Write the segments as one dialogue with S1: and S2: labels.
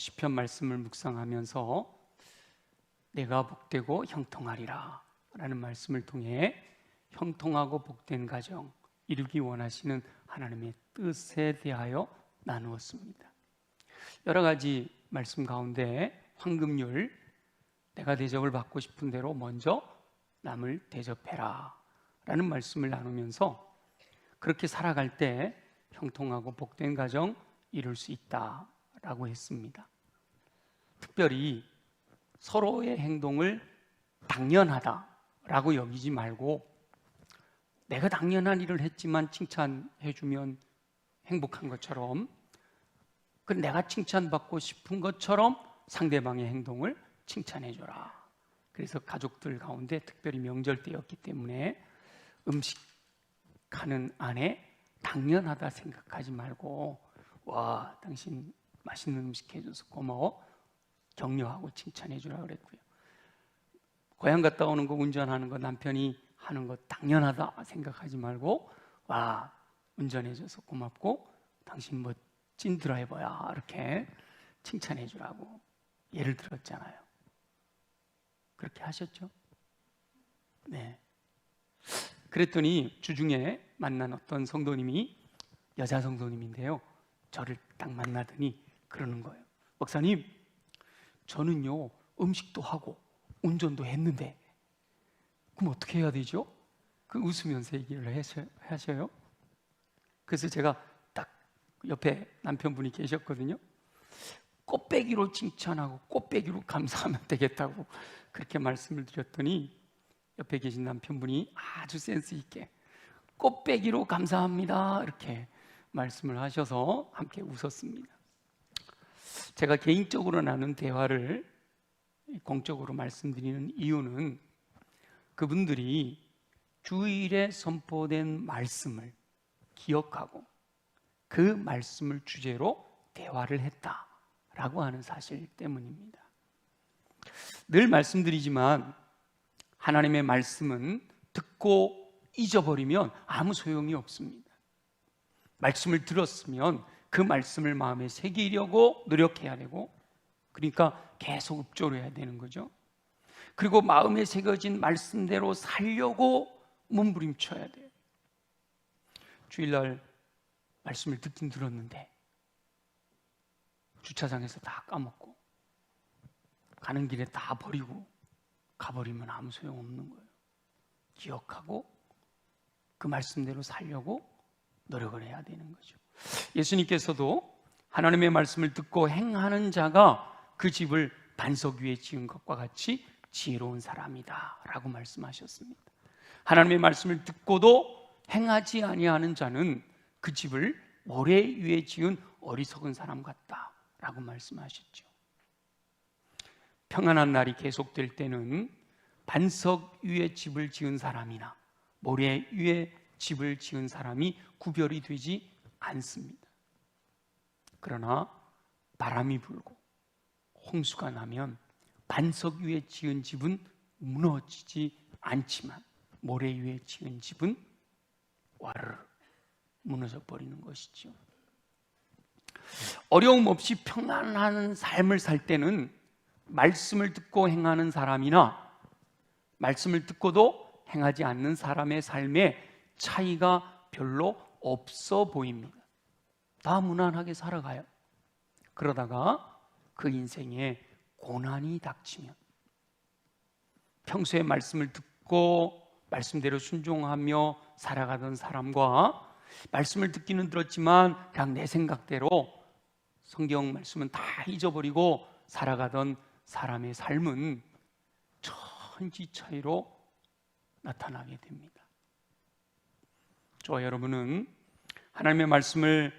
S1: 시편 말씀을 묵상하면서 내가 복되고 형통하리라 라는 말씀을 통해 형통하고 복된 가정 이루기 원하시는 하나님의 뜻에 대하여 나누었습니다. 여러 가지 말씀 가운데 황금률, 내가 대접을 받고 싶은 대로 먼저 남을 대접해라 라는 말씀을 나누면서 그렇게 살아갈 때 형통하고 복된 가정 이룰 수 있다라고 했습니다. 특별히 서로의 행동을 당연하다라고 여기지 말고 내가 당연한 일을 했지만 칭찬해주면 행복한 것처럼, 내가 칭찬받고 싶은 것처럼 상대방의 행동을 칭찬해줘라. 그래서 가족들 가운데 특별히 명절 때였기 때문에 음식하는 안에 당연하다 생각하지 말고 와, 당신 맛있는 음식 해줘서 고마워, 격려하고 칭찬해주라 그랬고요. 고향 갔다 오는 거, 운전하는 거 남편이 하는 거 당연하다 생각하지 말고 와, 운전해줘서 고맙고 당신 멋진 드라이버야 이렇게 칭찬해주라고 예를 들었잖아요. 그렇게 하셨죠? 네. 그랬더니 주중에 만난 어떤 성도님이, 여자 성도님인데요, 저를 딱 만나더니 그러는 거예요. 목사님, 저는요 음식도 하고 운전도 했는데 그럼 어떻게 해야 되죠? 웃으면서 얘기를 하셔요. 그래서 제가 딱 옆에 남편분이 계셨거든요. 꽃배기로 칭찬하고 꽃배기로 감사하면 되겠다고 그렇게 말씀을 드렸더니 옆에 계신 남편분이 아주 센스 있게 꽃배기로 감사합니다 이렇게 말씀을 하셔서 함께 웃었습니다. 제가 개인적으로 나눈 대화를 공적으로 말씀드리는 이유는 그분들이 주일에 선포된 말씀을 기억하고 그 말씀을 주제로 대화를 했다라고 하는 사실 때문입니다. 늘 말씀드리지만 하나님의 말씀은 듣고 잊어버리면 아무 소용이 없습니다. 말씀을 들었으면 그 말씀을 마음에 새기려고 노력해야 되고, 그러니까 계속 읊조려야 되는 거죠. 그리고 마음에 새겨진 말씀대로 살려고 몸부림쳐야 돼요. 주일날 말씀을 듣긴 들었는데 주차장에서 다 까먹고 가는 길에 다 버리고 가버리면 아무 소용없는 거예요. 기억하고 그 말씀대로 살려고 노력을 해야 되는 거죠. 예수님께서도 하나님의 말씀을 듣고 행하는 자가 그 집을 반석 위에 지은 것과 같이 지혜로운 사람이다 라고 말씀하셨습니다. 하나님의 말씀을 듣고도 행하지 아니하는 자는 그 집을 모래 위에 지은 어리석은 사람 같다 라고 말씀하셨죠. 평안한 날이 계속될 때는 반석 위에 집을 지은 사람이나 모래 위에 집을 지은 사람이 구별이 되지 않습니다. 그러나 바람이 불고 홍수가 나면 반석 위에 지은 집은 무너지지 않지만 모래 위에 지은 집은 와르르 무너져 버리는 것이죠. 어려움 없이 평안한 삶을 살 때는 말씀을 듣고 행하는 사람이나 말씀을 듣고도 행하지 않는 사람의 삶에 차이가 별로 없어 보입니다. 다 무난하게 살아가요. 그러다가 그 인생에 고난이 닥치면 평소에 말씀을 듣고 말씀대로 순종하며 살아가던 사람과 말씀을 듣기는 들었지만 그냥 내 생각대로 성경 말씀은 다 잊어버리고 살아가던 사람의 삶은 천지 차이로 나타나게 됩니다. 저와 여러분은 하나님의 말씀을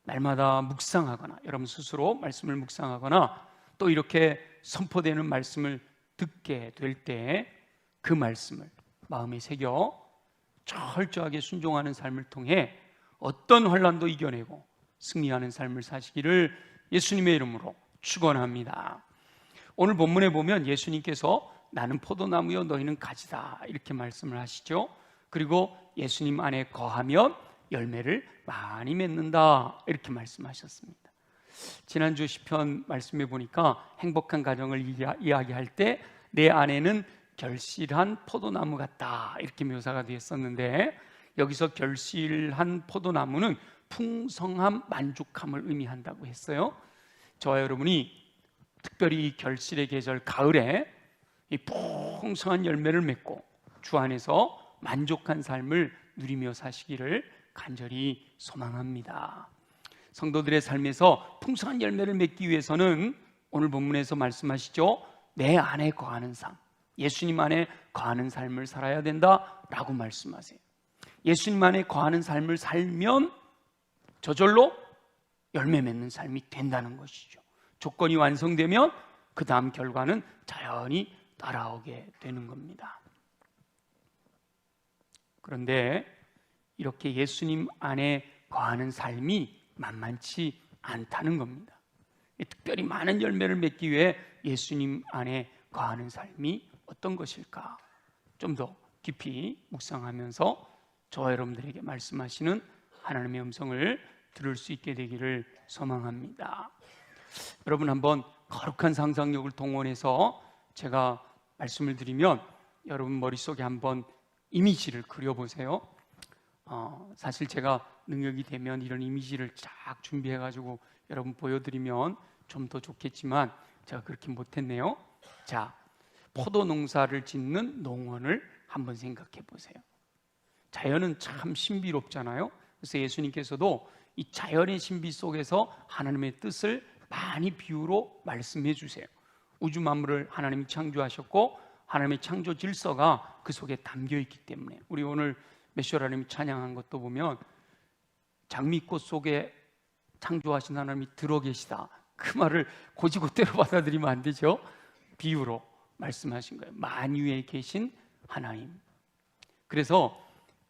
S1: 날마다 묵상하거나 여러분 스스로 말씀을 묵상하거나 또 이렇게 선포되는 말씀을 듣게 될 때 그 말씀을 마음에 새겨 철저하게 순종하는 삶을 통해 어떤 환난도 이겨내고 승리하는 삶을 사시기를 예수님의 이름으로 축원합니다. 오늘 본문에 보면 예수님께서 나는 포도나무요 너희는 가지다 이렇게 말씀을 하시죠. 그리고 예수님 안에 거하면 열매를 많이 맺는다 이렇게 말씀하셨습니다. 지난주 시편 말씀해 보니까 행복한 가정을 이야기할 때 내 아내는 결실한 포도나무 같다 이렇게 묘사가 되었었는데, 여기서 결실한 포도나무는 풍성함, 만족함을 의미한다고 했어요. 저와 여러분이 특별히 결실의 계절 가을에 이 풍성한 열매를 맺고 주 안에서 만족한 삶을 누리며 사시기를 간절히 소망합니다. 성도들의 삶에서 풍성한 열매를 맺기 위해서는 오늘 본문에서 말씀하시죠. 내 안에 거하는 삶, 예수님 안에 거하는 삶을 살아야 된다라고 말씀하세요. 예수님 안에 거하는 삶을 살면 저절로 열매 맺는 삶이 된다는 것이죠. 조건이 완성되면 그 다음 결과는 자연히 따라오게 되는 겁니다. 그런데 이렇게 예수님 안에 거하는 삶이 만만치 않다는 겁니다. 특별히 많은 열매를 맺기 위해 예수님 안에 거하는 삶이 어떤 것일까? 좀 더 깊이 묵상하면서 저와 여러분들에게 말씀하시는 하나님의 음성을 들을 수 있게 되기를 소망합니다. 여러분, 한번 거룩한 상상력을 동원해서 제가 말씀을 드리면 여러분 머릿속에 한번 이미지를 그려보세요. 사실 제가 능력이 되면 이런 이미지를 쫙 준비해가지고 여러분 보여드리면 좀 더 좋겠지만 제가 그렇게 못했네요. 자, 포도 농사를 짓는 농원을 한번 생각해 보세요. 자연은 참 신비롭잖아요. 그래서 예수님께서도 이 자연의 신비 속에서 하나님의 뜻을 많이 비유로 말씀해 주세요. 우주 만물을 하나님이 창조하셨고 하나님의 창조 질서가 그 속에 담겨 있기 때문에, 우리 오늘 메시아 하나님 찬양한 것도 보면 장미꽃 속에 창조하신 하나님이 들어 계시다, 그 말을 고지고대로 받아들이면 안 되죠. 비유로 말씀하신 거예요. 만유에 계신 하나님. 그래서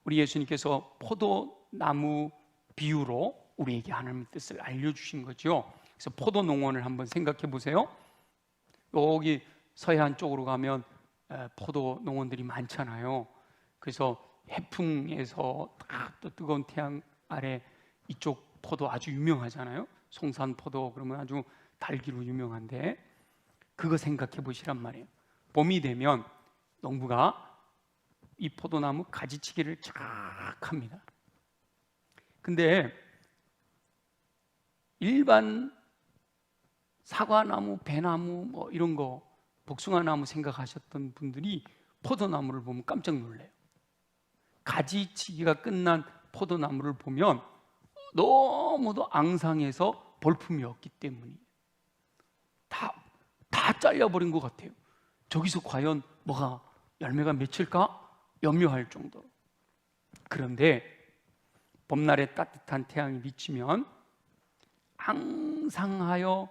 S1: 우리 예수님께서 포도나무 비유로 우리에게 하나님의 뜻을 알려주신 거죠. 그래서 포도 농원을 한번 생각해 보세요. 여기 서해안 쪽으로 가면 포도 농원들이 많잖아요. 그래서 해풍에서 또 뜨거운 태양 아래 이쪽 포도 아주 유명하잖아요. 송산 포도 그러면 아주 달기로 유명한데, 그거 생각해 보시란 말이에요. 봄이 되면 농부가 이 포도나무 가지치기를 쫙 합니다. 근데 일반 사과나무, 배나무 뭐 이런 거, 복숭아나무 생각하셨던 분들이 포도나무를 보면 깜짝 놀래요. 가지치기가 끝난 포도나무를 보면 너무도 앙상해서 볼품이 없기 때문이에요. 다 잘려버린 것 같아요. 저기서 과연 뭐가 열매가 맺힐까 염려할 정도로. 그런데 봄날에 따뜻한 태양이 비치면 앙상하여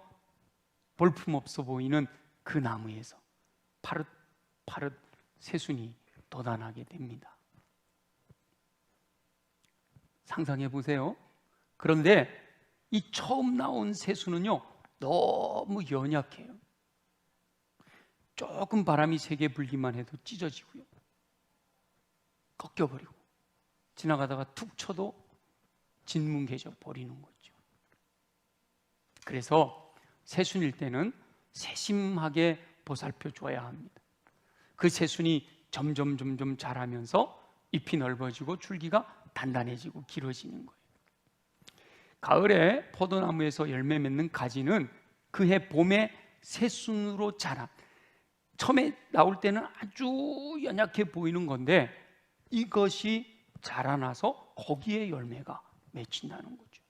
S1: 볼품없어 보이는 그 나무에서 파릇파릇 새순이 돋아나게 됩니다. 상상해 보세요. 그런데 이 처음 나온 새순은요 너무 연약해요. 조금 바람이 세게 불기만 해도 찢어지고요, 꺾여버리고, 지나가다가 툭 쳐도 진뭉개져 버리는 거죠. 그래서 새순일 때는 세심하게 보살펴 줘야 합니다. 그 새순이 점점 자라면서 잎이 넓어지고 줄기가 단단해지고 길어지는 거예요. 가을에 포도나무에서 열매 맺는 가지는 그해 봄에 새순으로 자라, 처음에 나올 때는 아주 연약해 보이는 건데 이것이 자라나서 거기에 열매가 맺힌다는 거죠.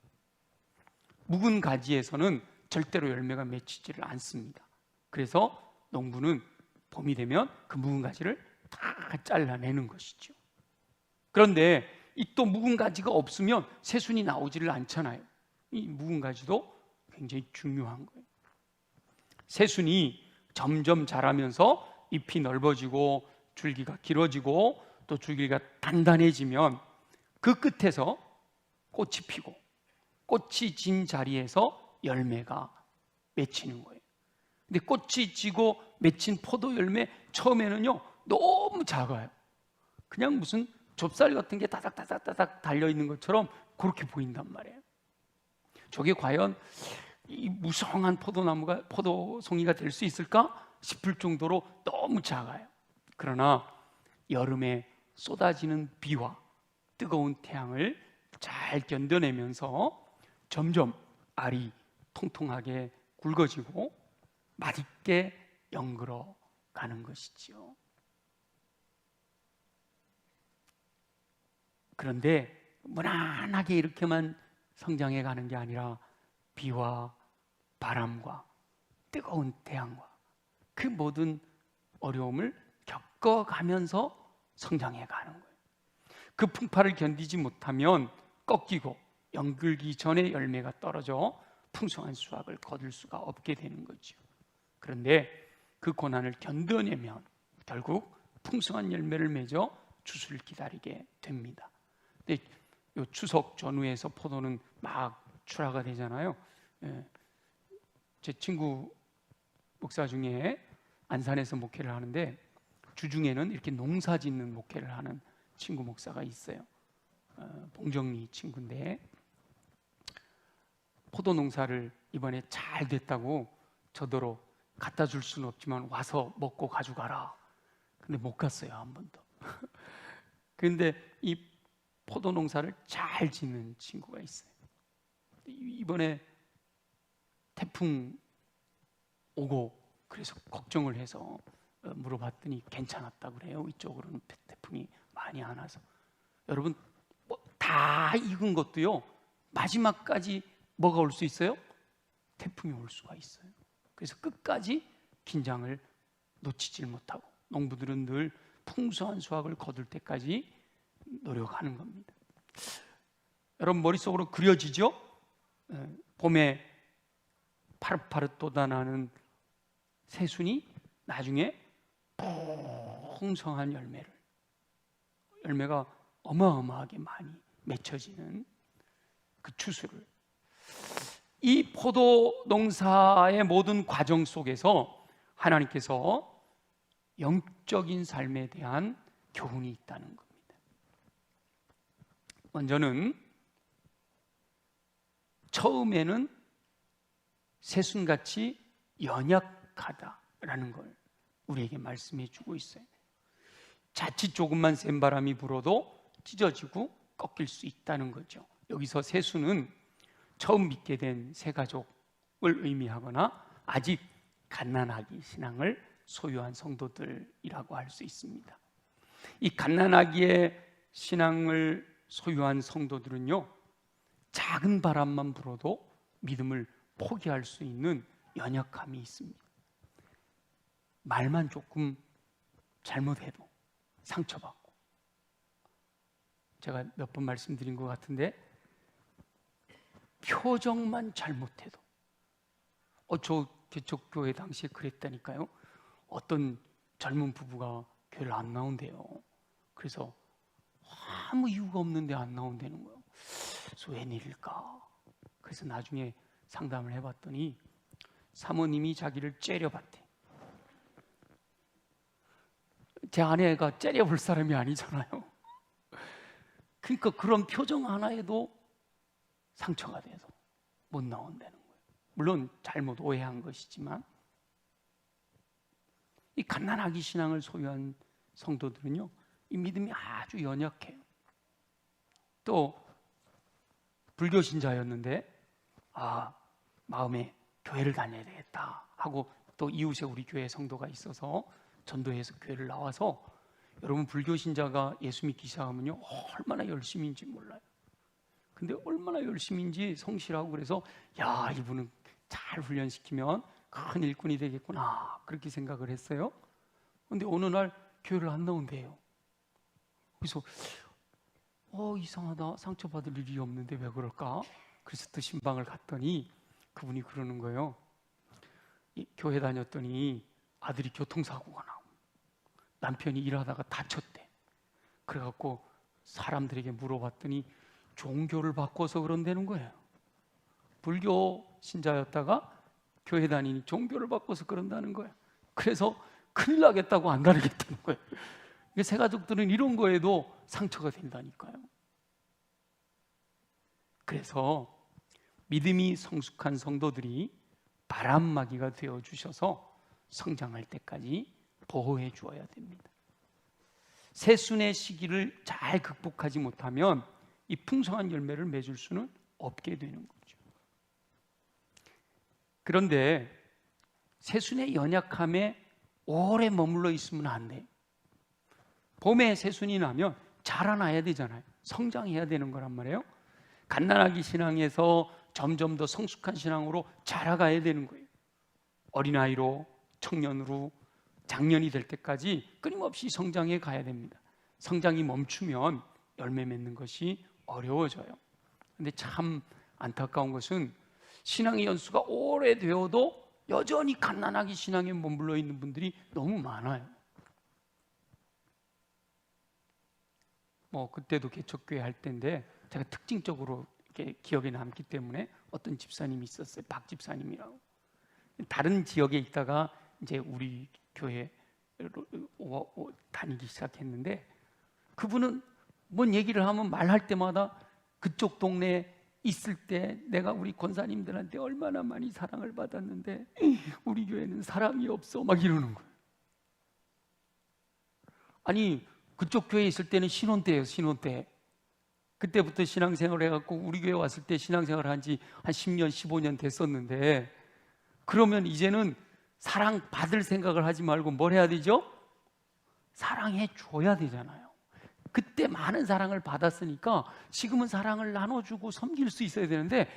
S1: 묵은 가지에서는 절대로 열매가 맺히지를 않습니다. 그래서 농부는 봄이 되면 그 묵은 가지를 다 잘라내는 것이죠. 그런데 이 또 묵은 가지가 없으면 새순이 나오지를 않잖아요. 이 묵은 가지도 굉장히 중요한 거예요. 새순이 점점 자라면서 잎이 넓어지고 줄기가 길어지고 또 줄기가 단단해지면 그 끝에서 꽃이 피고 꽃이 진 자리에서 열매가 맺히는 거예요. 근데 꽃이 지고 맺힌 포도 열매 처음에는요 너무 작아요. 그냥 무슨 좁쌀 같은 게 다닥다닥 달려있는 것처럼 그렇게 보인단 말이에요. 저게 과연 이 무성한 포도송이가 될 수 있을까 싶을 정도로 너무 작아요. 그러나 여름에 쏟아지는 비와 뜨거운 태양을 잘 견뎌내면서 점점 알이 통통하게 굵어지고 맛있게 연그러 가는 것이지요. 그런데 무난하게 이렇게만 성장해 가는 게 아니라 비와 바람과 뜨거운 태양과 그 모든 어려움을 겪어가면서 성장해 가는 거예요. 그 풍파를 견디지 못하면 꺾이고 연글기 전에 열매가 떨어져 풍성한 수확을 거둘 수가 없게 되는 거죠. 그런데 그 고난을 견뎌내면 결국 풍성한 열매를 맺어 추수를 기다리게 됩니다. 근데 요 추석 전후에서 포도는 막 출하가 되잖아요. 제 친구 목사 중에 안산에서 목회를 하는데 주중에는 이렇게 농사 짓는 목회를 하는 친구 목사가 있어요. 봉정리 친구인데 포도 농사를 이번에 잘 됐다고 저더러 갖다 줄 수는 없지만 와서 먹고 가져가라. 근데 못 갔어요, 한 번도. 그런데 이 포도 농사를 잘 짓는 친구가 있어요. 이번에 태풍 오고 그래서 걱정을 해서 물어봤더니 괜찮았다고 그래요. 이쪽으로는 태풍이 많이 안 와서. 여러분 다 익은 것도요 마지막까지 뭐가 올 수 있어요? 태풍이 올 수가 있어요. 그래서 끝까지 긴장을 놓치질 못하고 농부들은 늘 풍성한 수확을 거둘 때까지 노력하는 겁니다. 여러분 머릿속으로 그려지죠? 봄에 파릇파릇 돋아나는 새순이 나중에 풍성한 열매가 어마어마하게 많이 맺혀지는 그 추수를, 이 포도 농사의 모든 과정 속에서 하나님께서 영적인 삶에 대한 교훈이 있다는 겁니다. 먼저는 처음에는 새순같이 연약하다라는 걸 우리에게 말씀해 주고 있어요. 자칫 조금만 센 바람이 불어도 찢어지고 꺾일 수 있다는 거죠. 여기서 새순은 처음 믿게 된 새가족을 의미하거나 아직 갓난아기 신앙을 소유한 성도들이라고 할 수 있습니다. 이 갓난아기의 신앙을 소유한 성도들은요, 작은 바람만 불어도 믿음을 포기할 수 있는 연약함이 있습니다. 말만 조금 잘못해도 상처받고, 제가 몇 번 말씀드린 것 같은데 표정만 잘못해도, 저 개척교회 당시에 그랬다니까요. 어떤 젊은 부부가 교회를 안 나온대요. 그래서 아무 이유가 없는데 안 나온다는 거예요. 그래서 웬일일까? 그래서 나중에 상담을 해봤더니 사모님이 자기를 째려봤대. 제 아내가 째려볼 사람이 아니잖아요. 그러니까 그런 표정 하나에도 상처가 돼서 못 나온다는 거예요. 물론 잘못 오해한 것이지만, 이 갓난아기 신앙을 소유한 성도들은요, 이 믿음이 아주 연약해요. 또 불교 신자였는데 마음에 교회를 다녀야 되겠다 하고, 또 이웃에 우리 교회 성도가 있어서 전도해서 교회를 나와서, 여러분 불교 신자가 예수 믿기 시작하면요 얼마나 열심인지 몰라요. 근데 얼마나 열심인지 성실하고, 그래서 야, 이분은 잘 훈련시키면 큰 일꾼이 되겠구나 그렇게 생각을 했어요. 근데 어느 날 교회를 안 나온대요. 그래서 이상하다, 상처받을 일이 없는데 왜 그럴까? 그래서 또 신방을 갔더니 그분이 그러는 거예요. 교회 다녔더니 아들이 교통사고가 나고 남편이 일하다가 다쳤대. 그래갖고 사람들에게 물어봤더니 종교를 바꿔서 그런다는 거예요. 불교 신자였다가 교회 다니니 종교를 바꿔서 그런다는 거예요. 그래서 큰일 나겠다고 안 다니겠다는 거예요. 새 가족들은 이런 거에도 상처가 된다니까요. 그래서 믿음이 성숙한 성도들이 바람막이가 되어 주셔서 성장할 때까지 보호해 주어야 됩니다. 새순의 시기를 잘 극복하지 못하면 이 풍성한 열매를 맺을 수는 없게 되는 거죠. 그런데 새순의 연약함에 오래 머물러 있으면 안 돼요. 봄에 새순이 나면 자라나야 되잖아요. 성장해야 되는 거란 말이에요. 갓난아기 신앙에서 점점 더 성숙한 신앙으로 자라가야 되는 거예요. 어린아이로, 청년으로, 장년이 될 때까지 끊임없이 성장해 가야 됩니다. 성장이 멈추면 열매 맺는 것이 어려워져요. 근데 참 안타까운 것은 신앙의 연수가 오래되어도 여전히 갓난아기 신앙에 머물러 있는 분들이 너무 많아요. 그때도 개척교회 할 때인데 제가 특징적으로 이렇게 기억에 남기 때문에 어떤 집사님이 있었어요. 박 집사님이라고. 다른 지역에 있다가 이제 우리 교회로 다니기 시작했는데, 그분은 뭔 얘기를 하면 말할 때마다 그쪽 동네에 있을 때 내가 우리 권사님들한테 얼마나 많이 사랑을 받았는데 우리 교회는 사랑이 없어 막 이러는 거예요. 아니, 그쪽 교회에 있을 때는 신혼 때예요. 신혼 때. 그때부터 신앙생활을 해갖고 우리 교회 왔을 때 신앙생활을 한 지 한 10년 15년 됐었는데, 그러면 이제는 사랑받을 생각을 하지 말고 뭘 해야 되죠? 사랑해 줘야 되잖아요. 그때 많은 사랑을 받았으니까 지금은 사랑을 나눠주고 섬길 수 있어야 되는데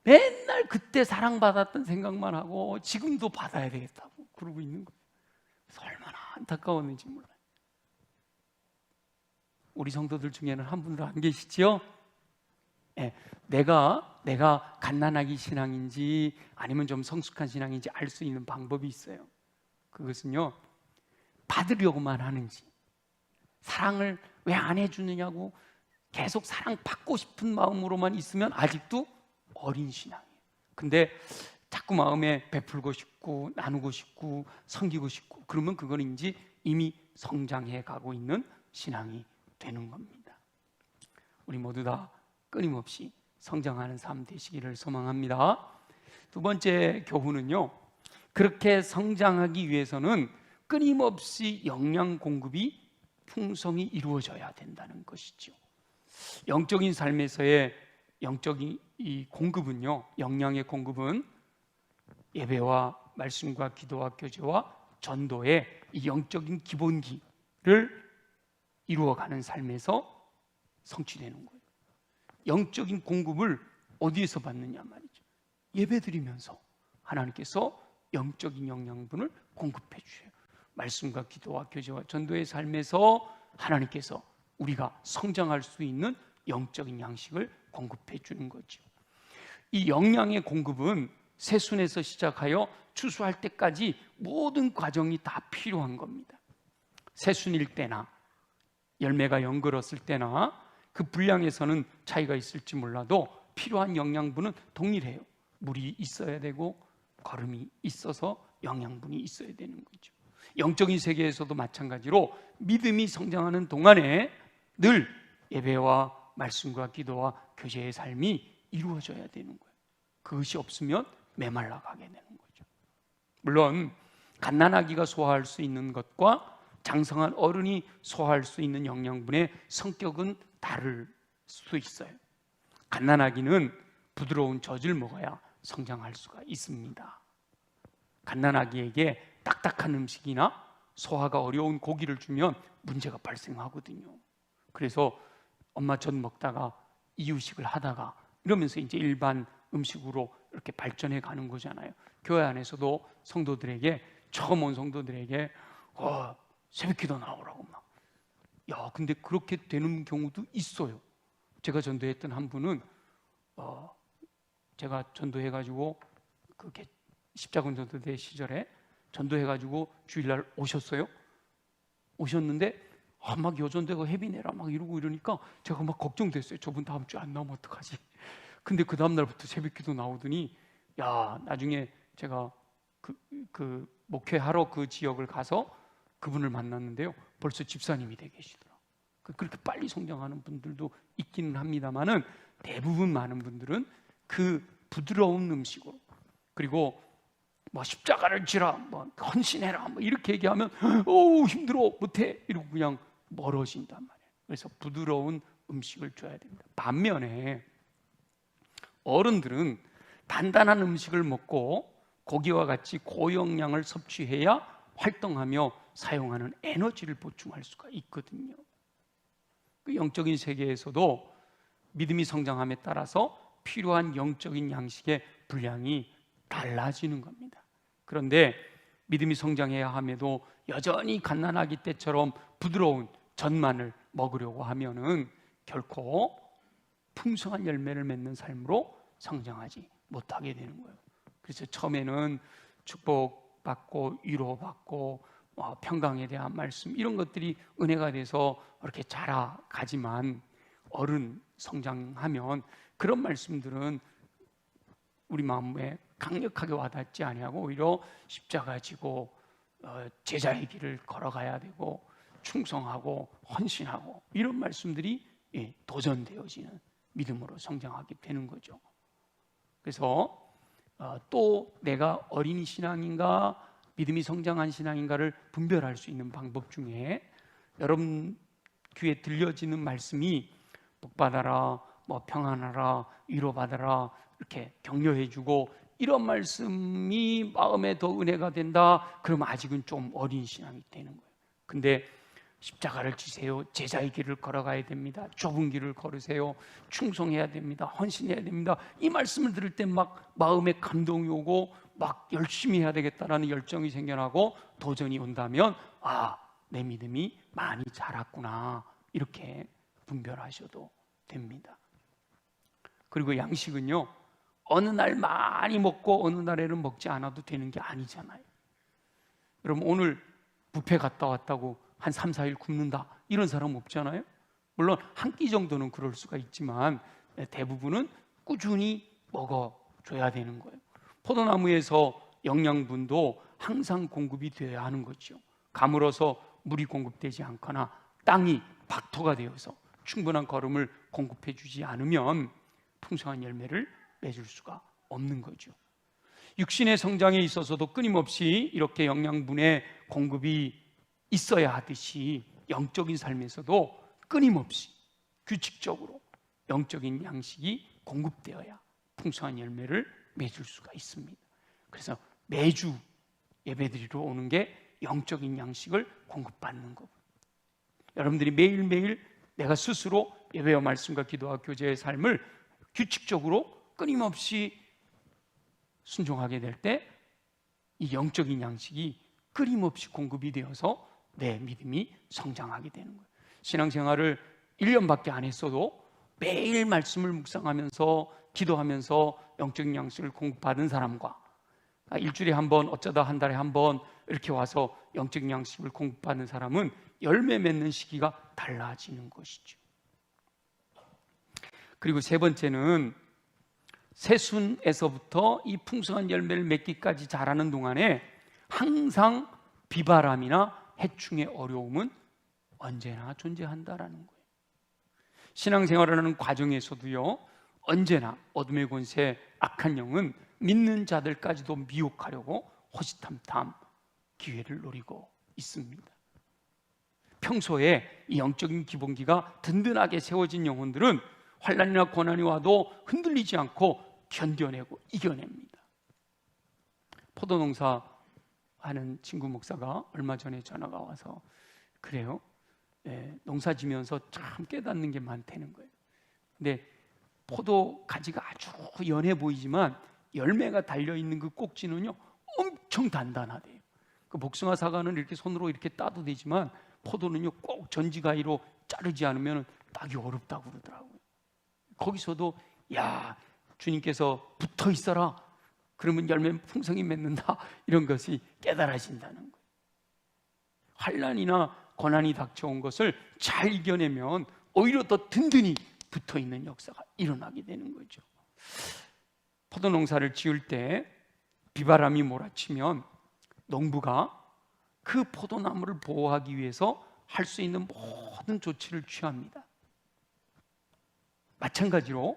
S1: 맨날 그때 사랑받았던 생각만 하고 지금도 받아야 되겠다고 그러고 있는 거예요. 그래서 얼마나 안타까웠는지 몰라요. 우리 성도들 중에는 한 분도 안 계시지요? 네, 내가 갓난아기 신앙인지 아니면 좀 성숙한 신앙인지 알 수 있는 방법이 있어요. 그것은요, 받으려고만 하는지, 사랑을 왜 안 해주느냐고 계속 사랑받고 싶은 마음으로만 있으면 아직도 어린 신앙이에요. 근데 자꾸 마음에 베풀고 싶고 나누고 싶고 섬기고 싶고 그러면 그건 이제 이미 성장해 가고 있는 신앙이 되는 겁니다. 우리 모두 다 끊임없이 성장하는 삶 되시기를 소망합니다. 두 번째 교훈은요, 그렇게 성장하기 위해서는 끊임없이 영양 공급이 풍성히 이루어져야 된다는 것이죠. 영적인 삶에서의 영적인 이 공급은요, 영양의 공급은 예배와 말씀과 기도와 교제와 전도의 이 영적인 기본기를 이루어가는 삶에서 성취되는 거예요. 영적인 공급을 어디에서 받느냐 말이죠. 예배드리면서 하나님께서 영적인 영양분을 공급해 주셔요. 말씀과 기도와 교제와 전도의 삶에서 하나님께서 우리가 성장할 수 있는 영적인 양식을 공급해 주는 거죠. 이 영양의 공급은 새순에서 시작하여 추수할 때까지 모든 과정이 다 필요한 겁니다. 새순일 때나 열매가 연걸었을 때나 그 분량에서는 차이가 있을지 몰라도 필요한 영양분은 동일해요. 물이 있어야 되고 거름이 있어서 영양분이 있어야 되는 거죠. 영적인 세계에서도 마찬가지로 믿음이 성장하는 동안에 늘 예배와 말씀과 기도와 교제의 삶이 이루어져야 되는 거예요. 그것이 없으면 메말라 가게 되는 거죠. 물론 갓난아기가 소화할 수 있는 것과 장성한 어른이 소화할 수 있는 영양분의 성격은 다를 수 있어요. 갓난아기는 부드러운 젖을 먹어야 성장할 수가 있습니다. 갓난아기에게 딱딱한 음식이나 소화가 어려운 고기를 주면 문제가 발생하거든요. 그래서 엄마 젖 먹다가 이유식을 하다가 이러면서 이제 일반 음식으로 이렇게 발전해 가는 거잖아요. 교회 안에서도 성도들에게, 처음 온 성도들에게 새벽기도 나오라고 막. 근데 그렇게 되는 경우도 있어요. 제가 전도했던 한 분은 제가 전도해가지고 그게 십자군 전도대 시절에 전도해가지고 주일날 오셨어요. 오셨는데 막 여전대가 회비내라 막 이러고 이러니까 제가 막 걱정됐어요. 저분 다음 주에 안 나오면 어떡하지? 근데 그 다음 날부터 새벽기도 나오더니 나중에 제가 그 목회하러 그 지역을 가서 그분을 만났는데요, 벌써 집사님이 돼 계시더라고요. 그렇게 빨리 성장하는 분들도 있기는 합니다만은 대부분 많은 분들은 그 부드러운 음식으로, 그리고 뭐 십자가를 지라, 뭐 헌신해라, 뭐 이렇게 얘기하면 힘들어, 못해, 이러고 그냥 멀어진단 말이에요. 그래서 부드러운 음식을 줘야 됩니다. 반면에 어른들은 단단한 음식을 먹고 고기와 같이 고영양을 섭취해야 활동하며 사용하는 에너지를 보충할 수가 있거든요. 그 영적인 세계에서도 믿음이 성장함에 따라서 필요한 영적인 양식의 분량이 달라지는 겁니다. 그런데 믿음이 성장해야 함에도 여전히 갓난아기 때처럼 부드러운 젖만을 먹으려고 하면은 결코 풍성한 열매를 맺는 삶으로 성장하지 못하게 되는 거예요. 그래서 처음에는 축복받고 위로받고 평강에 대한 말씀, 이런 것들이 은혜가 돼서 이렇게 자라가지만 어른 성장하면 그런 말씀들은 우리 마음에 강력하게 와닿지 아니하고 오히려 십자가 지고 제자의 길을 걸어가야 되고 충성하고 헌신하고 이런 말씀들이 도전되어지는 믿음으로 성장하게 되는 거죠. 그래서 또 내가 어린이 신앙인가 믿음이 성장한 신앙인가를 분별할 수 있는 방법 중에 여러분 귀에 들려지는 말씀이 복받아라, 뭐 평안하라, 위로받아라, 이렇게 격려해주고 이런 말씀이 마음에 더 은혜가 된다, 그러면 아직은 좀 어린 신앙이 되는 거예요. 근데 십자가를 지세요, 제자의 길을 걸어가야 됩니다, 좁은 길을 걸으세요, 충성해야 됩니다, 헌신해야 됩니다, 이 말씀을 들을 때 막 마음에 감동이 오고 막 열심히 해야 되겠다라는 열정이 생겨나고 도전이 온다면 내 믿음이 많이 자랐구나, 이렇게 분별하셔도 됩니다. 그리고 양식은요, 어느 날 많이 먹고 어느 날에는 먹지 않아도 되는 게 아니잖아요. 여러분 오늘 뷔페 갔다 왔다고 한 3, 4일 굶는다, 이런 사람 없잖아요. 물론 한 끼 정도는 그럴 수가 있지만 대부분은 꾸준히 먹어줘야 되는 거예요. 포도나무에서 영양분도 항상 공급이 되어야 하는 거죠. 가물어서 물이 공급되지 않거나 땅이 박토가 되어서 충분한 거름을 공급해 주지 않으면 풍성한 열매를 맺을 수가 없는 거죠. 육신의 성장에 있어서도 끊임없이 이렇게 영양분의 공급이 있어야 하듯이 영적인 삶에서도 끊임없이 규칙적으로 영적인 양식이 공급되어야 풍성한 열매를 맺을 수가 있습니다. 그래서 매주 예배드리러 오는 게 영적인 양식을 공급받는 거고, 여러분들이 매일매일 내가 스스로 예배와 말씀과 기도와 교제의 삶을 규칙적으로 끊임없이 순종하게 될 때 이 영적인 양식이 끊임없이 공급이 되어서 내 믿음이 성장하게 되는 거예요. 신앙생활을 1년밖에 안 했어도 매일 말씀을 묵상하면서 기도하면서 영적인 양식을 공급받은 사람과 일주일에 한 번, 어쩌다 한 달에 한 번 이렇게 와서 영적인 양식을 공급받는 사람은 열매 맺는 시기가 달라지는 것이죠. 그리고 세 번째는 새순에서부터 이 풍성한 열매를 맺기까지 자라는 동안에 항상 비바람이나 해충의 어려움은 언제나 존재한다라는 거예요. 신앙생활을 하는 과정에서도요, 언제나 어둠의 권세, 악한 영은 믿는 자들까지도 미혹하려고 호시탐탐 기회를 노리고 있습니다. 평소에 이 영적인 기본기가 든든하게 세워진 영혼들은 환난이나 고난이 와도 흔들리지 않고 견뎌내고 이겨냅니다. 포도농사 하는 친구 목사가 얼마 전에 전화가 와서 그래요, 농사 지면서 참 깨닫는 게 많다는 거예요. 근데 포도 가지가 아주 연해 보이지만 열매가 달려있는 그 꼭지는요 엄청 단단하대요. 그 복숭아 사과는 이렇게 손으로 이렇게 따도 되지만 포도는요 꼭 전지가위로 자르지 않으면 따기 어렵다고 그러더라고요. 거기서도 주님께서 붙어 있어라, 그러면 열매 풍성히 맺는다, 이런 것이 깨달아진다는 거예요. 환난이나 고난이 닥쳐온 것을 잘 이겨내면 오히려 더 든든히 붙어 있는 역사가 일어나게 되는 거죠. 포도 농사를 지을 때 비바람이 몰아치면 농부가 그 포도나무를 보호하기 위해서 할 수 있는 모든 조치를 취합니다. 마찬가지로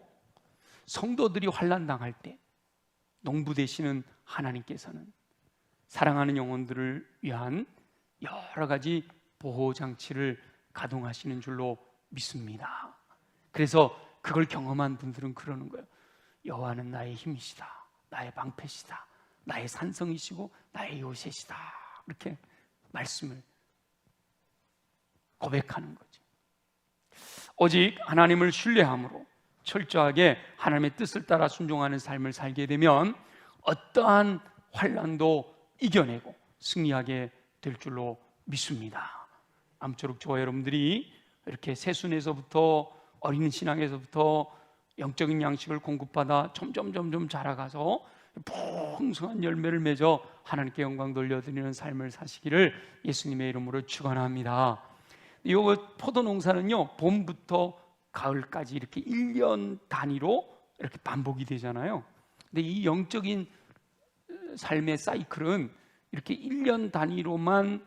S1: 성도들이 환난 당할 때, 농부 되시는 하나님께서는 사랑하는 영혼들을 위한 여러 가지 보호 장치를 가동하시는 줄로 믿습니다. 그래서 그걸 경험한 분들은 그러는 거예요. 여호와는 나의 힘이시다, 나의 방패시다, 나의 산성이시고 나의 요새시다. 이렇게 말씀을 고백하는 거죠. 오직 하나님을 신뢰함으로 철저하게 하나님의 뜻을 따라 순종하는 삶을 살게 되면 어떠한 환난도 이겨내고 승리하게 될 줄로 믿습니다. 아무쪼록 저와 여러분들이 이렇게 새순에서부터 어린 신앙에서부터 영적인 양식을 공급받아 점점 자라가서 풍성한 열매를 맺어 하나님께 영광 돌려드리는 삶을 사시기를 예수님의 이름으로 축원합니다. 이 포도 농사는요, 봄부터 가을까지 이렇게 1년 단위로 이렇게 반복이 되잖아요. 근데 이 영적인 삶의 사이클은 이렇게 1년 단위로만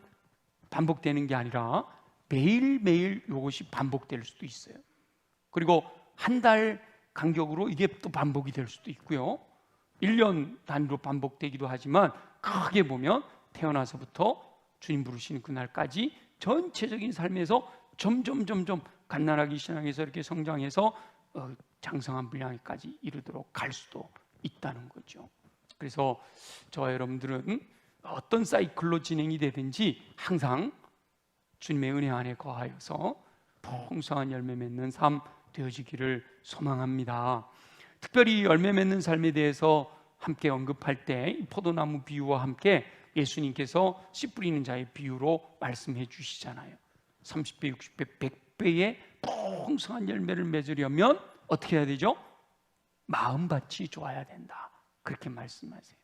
S1: 반복되는 게 아니라 매일매일 이것이 반복될 수도 있어요. 그리고 한 달 간격으로 이게 또 반복이 될 수도 있고요, 1년 단위로 반복되기도 하지만 크게 보면 태어나서부터 주님 부르시는 그날까지 전체적인 삶에서 점점 갓난아기 신앙에서 이렇게 성장해서 장성한 분량까지 이르도록 갈 수도 있다는 거죠. 그래서 저와 여러분들은 어떤 사이클로 진행이 되든지 항상 주님의 은혜 안에 거하여서 풍성한 열매 맺는 삶 되어지기를 소망합니다. 특별히 열매 맺는 삶에 대해서 함께 언급할 때 포도나무 비유와 함께 예수님께서 씨 뿌리는 자의 비유로 말씀해 주시잖아요. 30배, 60배, 100배의 풍성한 열매를 맺으려면 어떻게 해야 되죠? 마음밭이 좋아야 된다, 그렇게 말씀하세요.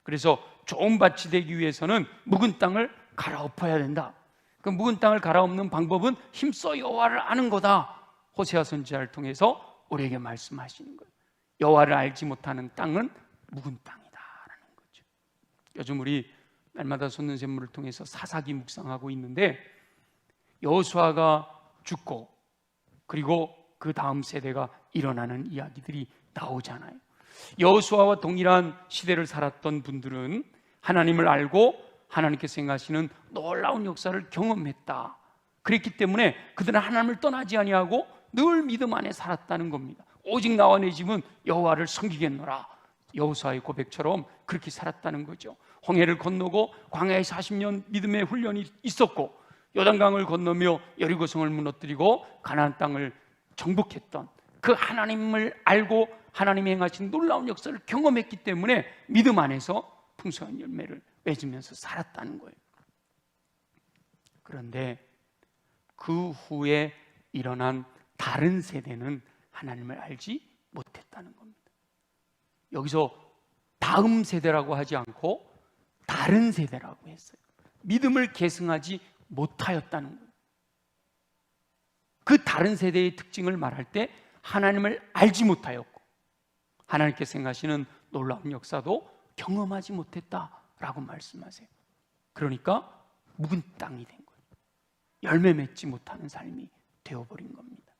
S1: 그래서 좋은 밭이 되기 위해서는 묵은 땅을 갈아엎어야 된다. 그 묵은 땅을 갈아엎는 방법은 힘써 여호와를 아는 거다. 호세아 선지자를 통해서 우리에게 말씀하시는 거예요. 여호와를 알지 못하는 땅은 묵은 땅이다라는 거죠. 요즘 우리 날마다 솟는 샘물을 통해서 사사기 묵상하고 있는데, 여호수아가 죽고 그리고 그 다음 세대가 일어나는 이야기들이 나오잖아요. 여호수아와 동일한 시대를 살았던 분들은 하나님을 알고 하나님께서 행하시는 놀라운 역사를 경험했다. 그랬기 때문에 그들은 하나님을 떠나지 아니하고 늘 믿음 안에 살았다는 겁니다. 오직 나와 내 집은 여호와를 섬기겠노라, 여호수아의 고백처럼 그렇게 살았다는 거죠. 홍해를 건너고 광야에 40년 믿음의 훈련이 있었고, 요단강을 건너며 여리고성을 무너뜨리고 가나안 땅을 정복했던 그 하나님을 알고 하나님이 행하신 놀라운 역사를 경험했기 때문에 믿음 안에서 풍성한 열매를 맺으면서 살았다는 거예요. 그런데 그 후에 일어난 다른 세대는 하나님을 알지 못했다는 겁니다. 여기서 다음 세대라고 하지 않고 다른 세대라고 했어요. 믿음을 계승하지 못하였다는 거예요. 그 다른 세대의 특징을 말할 때 하나님을 알지 못하였고 하나님께서 행하시는 놀라운 역사도 경험하지 못했다라고 말씀하세요. 그러니까 묵은 땅이 된 거예요. 열매 맺지 못하는 삶이 되어버린 겁니다.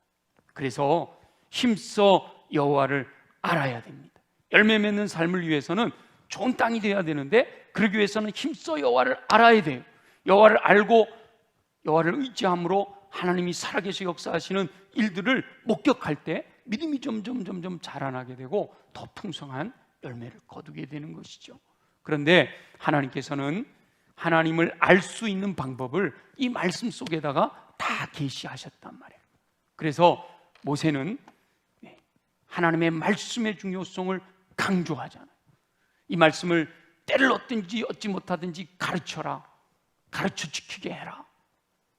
S1: 그래서 힘써 여호와를 알아야 됩니다. 열매 맺는 삶을 위해서는 좋은 땅이 되어야 되는데, 그러기 위해서는 힘써 여호와를 알아야 돼요. 여호와를 알고 여호와를 의지함으로 하나님이 살아계시 역사하시는 일들을 목격할 때 믿음이 점점 자라나게 되고 더 풍성한 열매를 거두게 되는 것이죠. 그런데 하나님께서는 하나님을 알 수 있는 방법을 이 말씀 속에다가 다 계시하셨단 말이에요. 그래서 모세는 하나님의 말씀의 중요성을 강조하잖아요. 이 말씀을 때를 얻든지 얻지 못하든지 가르쳐라, 가르쳐 지키게 해라.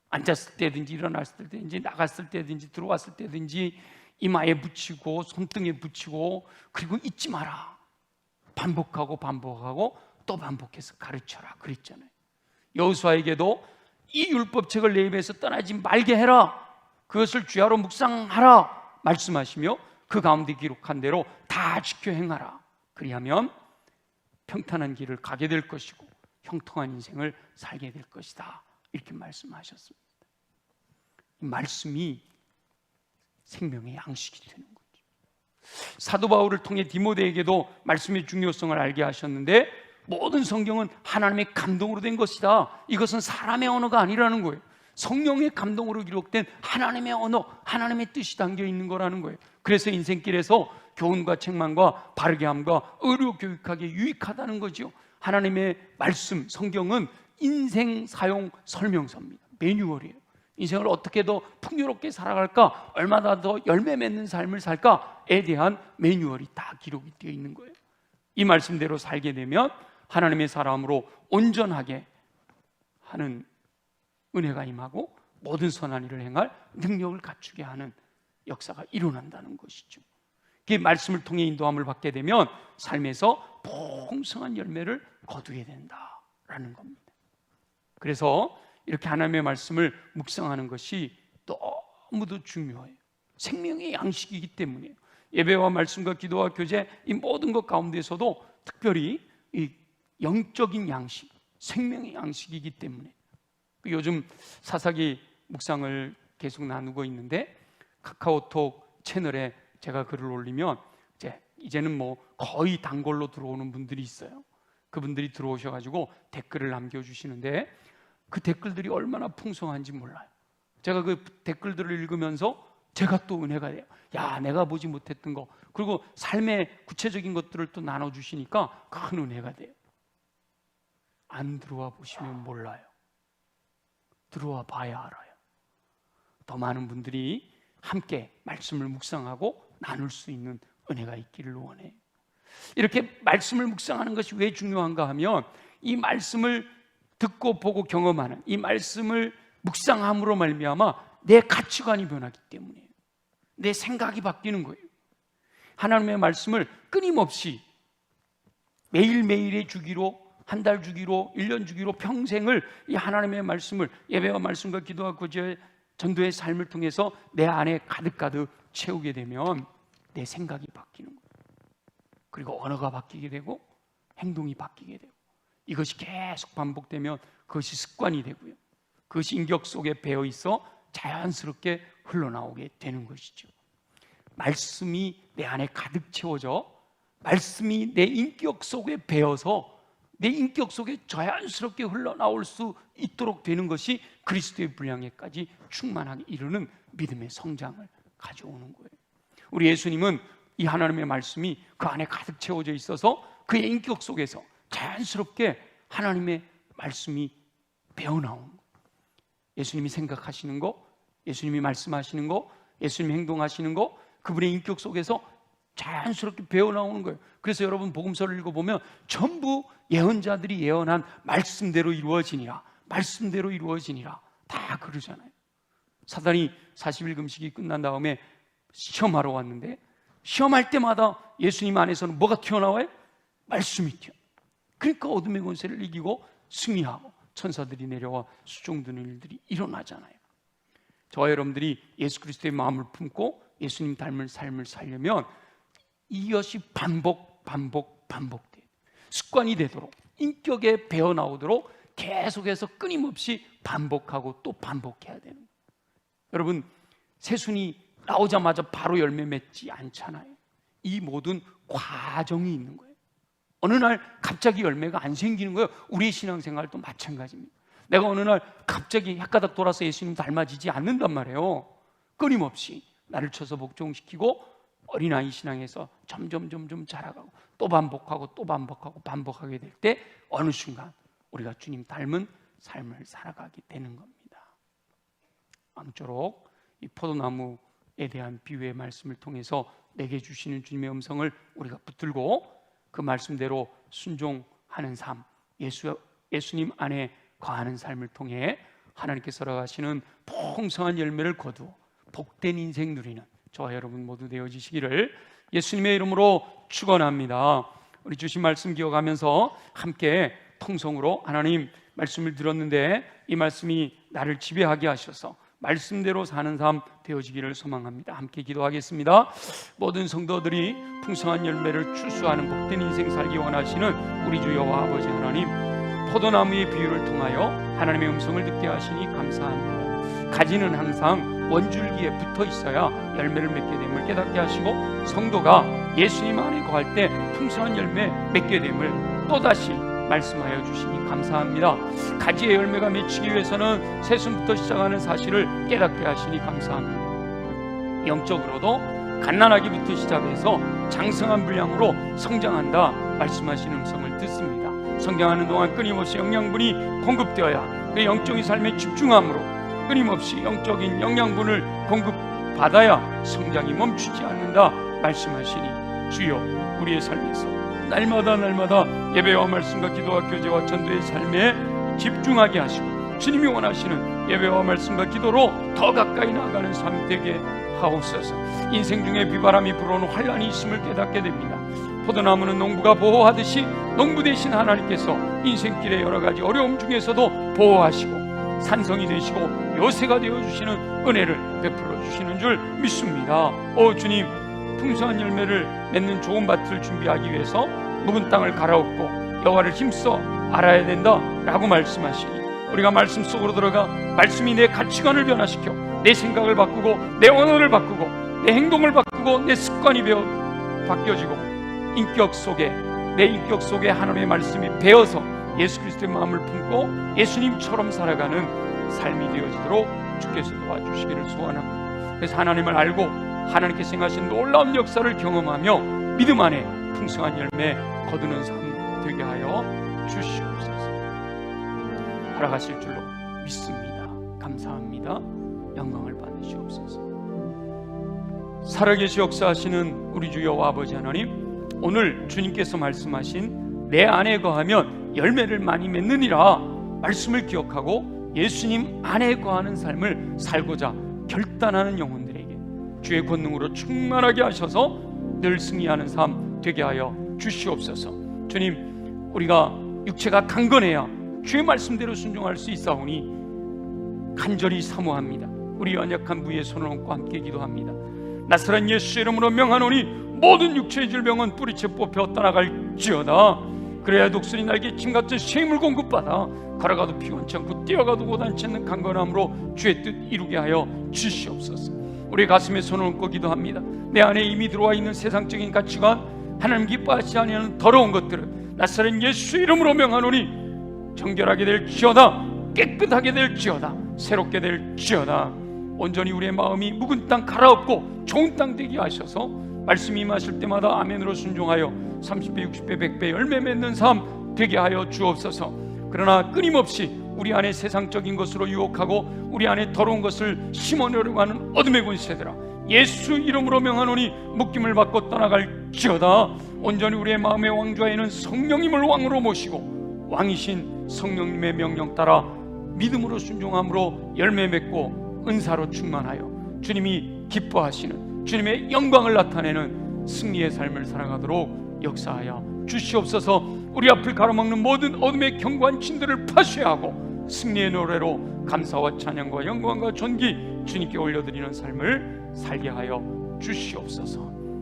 S1: 앉았을 때든지 일어났을 때든지 나갔을 때든지 들어왔을 때든지 이마에 붙이고 손등에 붙이고, 그리고 잊지 마라. 반복하고 또 반복해서 가르쳐라 그랬잖아요. 여호수아에게도 이 율법책을 내 입에서 떠나지 말게 해라, 그것을 주야로 묵상하라 말씀하시며 그 가운데 기록한 대로 다 지켜 행하라. 그리하면 평탄한 길을 가게 될 것이고 형통한 인생을 살게 될 것이다, 이렇게 말씀하셨습니다. 이 말씀이 생명의 양식이 되는 거죠. 사도 바울을 통해 디모데에게도 말씀의 중요성을 알게 하셨는데, 모든 성경은 하나님의 감동으로 된 것이다. 이것은 사람의 언어가 아니라는 거예요. 성령의 감동으로 기록된 하나님의 언어, 하나님의 뜻이 담겨 있는 거라는 거예요. 그래서 인생길에서 교훈과 책망과 바르게 함과 의료 교육하기에 유익하다는 거죠. 하나님의 말씀, 성경은 인생 사용 설명서입니다. 매뉴얼이에요. 인생을 어떻게 더 풍요롭게 살아갈까, 얼마나 더 열매 맺는 삶을 살까에 대한 매뉴얼이 다 기록이 되어 있는 거예요. 이 말씀대로 살게 되면 하나님의 사람으로 온전하게 하는 은혜가 임하고 모든 선한 일을 행할 능력을 갖추게 하는 역사가 일어난다는 것이죠. 그 말씀을 통해 인도함을 받게 되면 삶에서 풍성한 열매를 거두게 된다라는 겁니다. 그래서 이렇게 하나님의 말씀을 묵상하는 것이 너무도 중요해요. 생명의 양식이기 때문이에요. 예배와 말씀과 기도와 교제, 이 모든 것 가운데서도 특별히 이 영적인 양식, 생명의 양식이기 때문에 요즘 사사기 묵상을 계속 나누고 있는데, 카카오톡 채널에 제가 글을 올리면 이제는 뭐 거의 단골로 들어오는 분들이 있어요. 그분들이 들어오셔가지고 댓글을 남겨주시는데 그 댓글들이 얼마나 풍성한지 몰라요. 제가 그 댓글들을 읽으면서 제가 또 은혜가 돼요. 야, 내가 보지 못했던 거, 그리고 삶의 구체적인 것들을 또 나눠주시니까 큰 은혜가 돼요. 안 들어와 보시면 몰라요. 들어와 봐야 알아요. 더 많은 분들이 함께 말씀을 묵상하고 나눌 수 있는 은혜가 있기를 원해요. 이렇게 말씀을 묵상하는 것이 왜 중요한가 하면, 이 말씀을 듣고 보고 경험하는, 이 말씀을 묵상함으로 말미암아 내 가치관이 변하기 때문이에요. 내 생각이 바뀌는 거예요. 하나님의 말씀을 끊임없이 매일매일의 주기로, 한 달 주기로, 1년 주기로 평생을 이 하나님의 말씀을 예배와 말씀과 기도와 교제, 전도의 삶을 통해서 내 안에 가득가득 채우게 되면 내 생각이 바뀌는 거예요. 그리고 언어가 바뀌게 되고 행동이 바뀌게 되고, 이것이 계속 반복되면 그것이 습관이 되고요, 그것이 인격 속에 배어 있어 자연스럽게 흘러나오게 되는 것이죠. 말씀이 내 안에 가득 채워져 말씀이 내 인격 속에 배어서 내 인격 속에 자연스럽게 흘러나올 수 있도록 되는 것이 그리스도의 분량에까지 충만하게 이르는 믿음의 성장을 가져오는 거예요. 우리 예수님은 이 하나님의 말씀이 그 안에 가득 채워져 있어서 그의 인격 속에서 자연스럽게 하나님의 말씀이 배어나오는 거예요. 예수님이 생각하시는 거, 예수님이 말씀하시는 거, 예수님이 행동하시는 거, 그분의 인격 속에서 자연스럽게 배어나오는 거예요. 그래서 여러분 복음서를 읽어보면 전부 예언자들이 예언한 말씀대로 이루어지니라, 말씀대로 이루어지니라 다 그러잖아요. 사단이 40일 금식이 끝난 다음에 시험하러 왔는데, 시험할 때마다 예수님 안에서는 뭐가 튀어나와요? 말씀이 튀어나와요. 그러니까 어둠의 권세를 이기고 승리하고 천사들이 내려와 수종드는 일들이 일어나잖아요. 저와 여러분들이 예수 그리스도의 마음을 품고 예수님 닮은 삶을 살려면 이것이 반복돼요. 습관이 되도록, 인격에 배어나오도록 계속해서 끊임없이 반복하고 또 반복해야 되는 거예요. 여러분, 새순이 나오자마자 바로 열매 맺지 않잖아요. 이 모든 과정이 있는 거예요. 어느 날 갑자기 열매가 안 생기는 거예요. 우리의 신앙생활도 마찬가지입니다. 내가 어느 날 갑자기 혓가닥 돌아서 예수님 닮아지지 않는단 말이에요. 끊임없이 나를 쳐서 복종시키고 어린아이 신앙에서 점점 자라가고 또 반복하고 또 반복하게 될 때 어느 순간 우리가 주님 닮은 삶을 살아가게 되는 겁니다. 아무쪼록 이 포도나무에 대한 비유의 말씀을 통해서 내게 주시는 주님의 음성을 우리가 붙들고 그 말씀대로 순종하는 삶, 예수님 안에 거하는 삶을 통해 하나님께서 허락하시는 풍성한 열매를 거두어 복된 인생 누리는 저와 여러분 모두 되어지시기를 예수님의 이름으로 축원합니다. 우리 주신 말씀 기억하면서 함께 통성으로 하나님 말씀을 들었는데 이 말씀이 나를 지배하게 하셔서 말씀대로 사는 삶 되어지기를 소망합니다. 함께 기도하겠습니다. 모든 성도들이 풍성한 열매를 추수하는 복된 인생 살기 원하시는 우리 주 여호와 아버지 하나님, 포도나무의 비유를 통하여 하나님의 음성을 듣게 하시니 감사합니다. 가지는 항상 원줄기에 붙어 있어야 열매를 맺게 됨을 깨닫게 하시고, 성도가 예수님 안에 거할 때 풍성한 열매 맺게 됨을 또다시 말씀하여 주시니 감사합니다. 가지의 열매가 맺히기 위해서는 새순부터 시작하는 사실을 깨닫게 하시니 감사합니다. 영적으로도 갓난아기부터 시작해서 장성한 분량으로 성장한다 말씀하시는 음성을 듣습니다. 성장하는 동안 끊임없이 영양분이 공급되어야 그 영적인 삶에 집중함으로 끊임없이 영적인 영양분을 공급받아야 성장이 멈추지 않는다 말씀하시니, 주여 우리의 삶에서 날마다 예배와 말씀과 기도와 교제와 전도의 삶에 집중하게 하시고, 주님이 원하시는 예배와 말씀과 기도로 더 가까이 나아가는 삶 되게 하옵소서. 인생 중에 비바람이 불어오는 환란이 있음을 깨닫게 됩니다. 포도나무는 농부가 보호하듯이 농부 되신 하나님께서 인생길의 여러 가지 어려움 중에서도 보호하시고 산성이 되시고 요새가 되어주시는 은혜를 베풀어 주시는 줄 믿습니다. 주님, 풍성한 열매를 맺는 좋은 밭을 준비하기 위해서 묵은 땅을 갈아엎고 여호와를 힘써 알아야 된다 라고 말씀하시니, 우리가 말씀 속으로 들어가 말씀이 내 가치관을 변화시켜 내 생각을 바꾸고 내 언어를 바꾸고 내 행동을 바꾸고 내 습관이 바뀌어지고 내 인격 속에 하나님의 말씀이 배어서 예수 그리스도의 마음을 품고 예수님처럼 살아가는 삶이 되어지도록 주께서 도와주시기를 소원합니다. 그래서 하나님을 알고 하나님께서 행하신 놀라운 역사를 경험하며 믿음 안에 풍성한 열매 거두는 삶 되게 하여 주시옵소서. 살아가실 줄로 믿습니다. 감사합니다. 영광을 받으시옵소서. 살아계시 역사하시는 우리 주 여호와 아버지 하나님, 오늘 주님께서 말씀하신 내 안에 거하면 열매를 많이 맺느니라 말씀을 기억하고 예수님 안에 거하는 삶을 살고자 결단하는 영혼들에게 주의 권능으로 충만하게 하셔서 늘 승리하는 삶 되게 하여 주시옵소서. 주님, 우리가 육체가 강건해야 주의 말씀대로 순종할 수 있사오니 간절히 사모합니다. 우리 연약한 부의 손을 얹고 함께 기도합니다. 나사렛 예수 이름으로 명하노니 모든 육체의 질병은 뿌리채 뽑혀 떠나갈지어다. 그래야 독수리 날개 침같은 쇠임을 공급받아 걸어가도 피곤치 않고 뛰어가도 고단치 않는 강건함으로 주의 뜻 이루게 하여 주시옵소서. 우리 가슴에 손을 얹고 기도합니다. 내 안에 이미 들어와 있는 세상적인 가치관, 하나님 기뻐하지 아니하는 더러운 것들을 나사렛 예수 이름으로 명하노니 정결하게 될지어다. 깨끗하게 될지어다. 새롭게 될지어다. 온전히 우리의 마음이 묵은 땅 갈아엎고 좋은 땅 되게 하셔서 말씀이 임하실 때마다 아멘으로 순종하여 30배, 60배, 100배 열매 맺는 삶 되게 하여 주옵소서. 그러나 끊임없이 우리 안에 세상적인 것으로 유혹하고 우리 안에 더러운 것을 심어내려고 하는 어둠의 권세들아, 예수 이름으로 명하노니 묶임을 받고 떠나갈지어다. 온전히 우리의 마음의 왕좌에는 성령님을 왕으로 모시고 왕이신 성령님의 명령 따라 믿음으로 순종함으로 열매 맺고 은사로 충만하여 주님이 기뻐하시는 주님의 영광을 나타내는 승리의 삶을 살아가도록 역사하여 주시옵소서. 우리 앞을 가로막는 모든 어둠의 견고한 진들을 파쇄하고 승리의 노래로 감사와 찬양과 영광과 존귀 주님께 올려드리는 삶을 살게 하여 주시옵소서.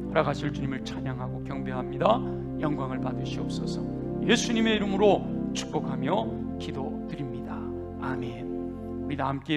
S1: 허락하실 주님을 찬양하고 경배합니다. 영광을 받으시옵소서. 예수님의 이름으로 축복하며 기도드립니다. 아멘. 우리 다 함께